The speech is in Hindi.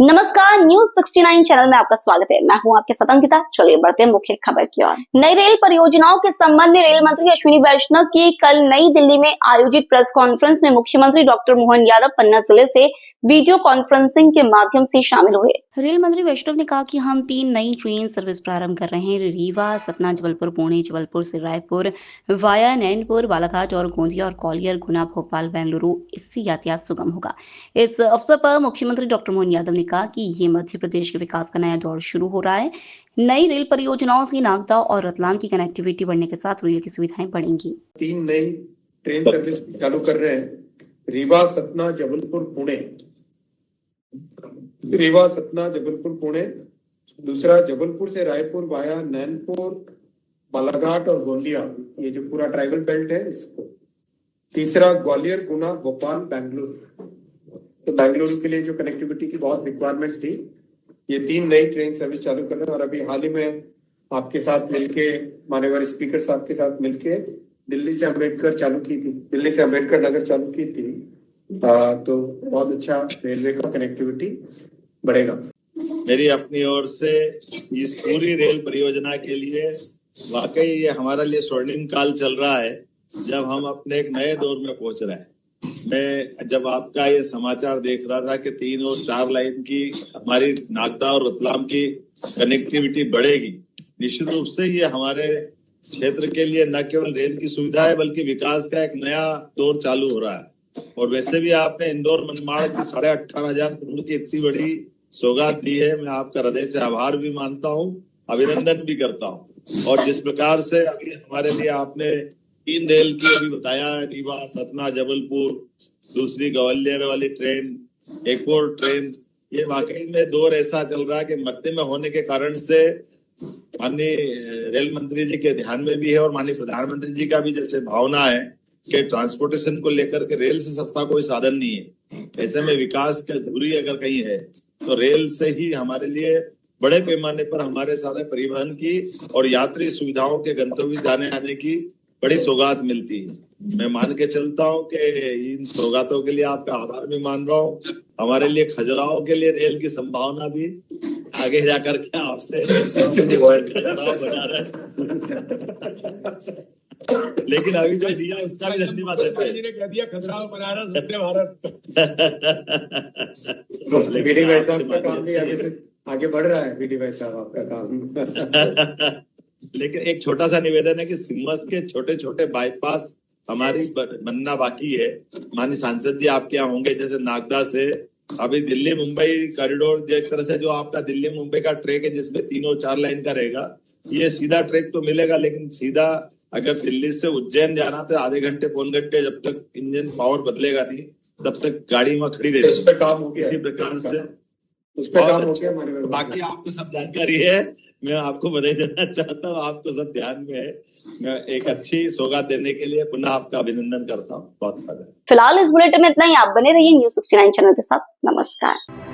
नमस्कार, न्यूज 69 चैनल में आपका स्वागत है। मैं हूं आपके साथ अंकिता। चलिए बढ़ते हैं मुख्य खबर की ओर। नई रेल परियोजनाओं के संबंध में रेल मंत्री अश्विनी वैष्णव की कल नई दिल्ली में आयोजित प्रेस कॉन्फ्रेंस में मुख्यमंत्री डॉक्टर मोहन यादव पन्ना जिले से वीडियो कॉन्फ्रेंसिंग के माध्यम से शामिल हुए। रेल मंत्री वैष्णव ने कहा कि हम 3 नई ट्रेन सर्विस प्रारंभ कर रहे हैं। रीवा, सतना, जबलपुर, पुणे, जबलपुर से रायपुर वाया नैनपुर, बालाघाट और गोंदिया और ग्वालियर, गुना, भोपाल, बेंगलुरु। इससे यातायात सुगम होगा। इस अवसर पर मुख्यमंत्री डॉक्टर मोहन यादव ने कहा कि ये मध्य प्रदेश के विकास का नया दौर शुरू हो रहा है। नई रेल परियोजनाओं से नागदा और रतलाम की कनेक्टिविटी बढ़ने के साथ रेल की सुविधाएं बढ़ेंगी। 3 नई ट्रेन सर्विस चालू कर रहे हैं। रीवा, सतना, जबलपुर, पुणे। रीवा, सतना, जबलपुर, पुणे। दूसरा जबलपुर से रायपुर वाया नैनपुर, बालाघाट और गोंदिया, ये जो पूरा ट्राइबल बेल्ट है इसको। तीसरा ग्वालियर, गुना, भोपाल, बेंगलुरु। तो बेंगलुरु के लिए जो कनेक्टिविटी की बहुत रिक्वायरमेंट थी, ये 3 नई ट्रेन सर्विस चालू कर रहे हैं। और अभी हाल ही में आपके साथ मिलके, माननीय स्पीकर साहब के साथ मिलके दिल्ली से अम्बेडकर चालू की थी, दिल्ली से अम्बेडकर नगर चालू की थी। तो बहुत अच्छा रेलवे का कनेक्टिविटी बढ़ेगा। मेरी अपनी ओर से इस पूरी रेल परियोजना के लिए वाकई ये हमारे लिए स्वर्णिम काल चल रहा है, जब हम अपने एक नए दौर में पहुंच रहे हैं। मैं जब आपका ये समाचार देख रहा था कि 3 और 4 लाइन की हमारी नागदा और रतलाम की कनेक्टिविटी बढ़ेगी, निश्चित रूप से ये हमारे क्षेत्र के लिए न केवल रेल की सुविधा है बल्कि विकास का एक नया दौर चालू हो रहा है। और वैसे भी आपने इंदौर मनमाड़ की 18,500 करोड़ की इतनी बड़ी सौगात दी है। मैं आपका हृदय से आभार भी मानता हूँ, अभिनंदन भी करता हूँ। और जिस प्रकार से अभी हमारे लिए आपने 3 रेल की अभी बताया, रीवा, सतना, जबलपुर, दूसरी ग्वालियर वाली ट्रेन, एक और ट्रेन, ये वाकई में दौर ऐसा चल रहा है कि मध्य में होने के कारण से माननीय रेल मंत्री जी के ध्यान में भी है और माननीय प्रधानमंत्री जी का भी जैसे भावना है कि ट्रांसपोर्टेशन को लेकर के रेल से सस्ता कोई साधन नहीं है। ऐसे में विकास की अधूरी अगर कहीं है तो रेल से ही हमारे लिए बड़े पैमाने पर हमारे सारे परिवहन की और यात्री सुविधाओं के गंतव्य जाने आने की बड़ी सौगात मिलती है। मैं मान के चलता हूँ कि इन सौगातों के लिए आपका आभार भी मान रहा हूँ। हमारे लिए खजुराहो के लिए रेल की संभावना भी आगे जाकर के आपसे लेकिन अभी जो दिया उसका भी धन्यवाद देते हैं। कह दिया खजुराहो बनारस वंदे भारत। बीडी भाई साहब का काम भी आगे बढ़ रहा है। बीडी भाई साहब आपका काम लेकिन एक छोटा सा निवेदन है कि सीमस के छोटे छोटे बाईपास हमारी बनना बाकी है। माननीय सांसद जी आपके यहाँ होंगे, जैसे नागदा से अभी दिल्ली मुंबई कॉरिडोर, जिस तरह से जो आपका दिल्ली मुंबई का ट्रैक है जिसमें 3 और 4 लाइन का रहेगा, ये सीधा ट्रैक तो मिलेगा, लेकिन सीधा अगर दिल्ली से उज्जैन जाना तो आधे घंटे पौन घंटे, जब तक इंजन पावर बदलेगा नहीं तब तक गाड़ी वहां खड़ी रहेगी। इस पे काम हो गया, इसी प्रकार से उस पे काम हो गया। बाकी आपको सब जानकारी है, मैं आपको बधाई देना चाहता हूँ, आपको सब ध्यान में है। मैं एक अच्छी सौगात देने के लिए पुनः आपका अभिनंदन करता हूँ। बहुत सारा। फिलहाल इस बुलेटिन में इतना ही। आप बने रहिए न्यूज 69 चैनल के साथ। नमस्कार।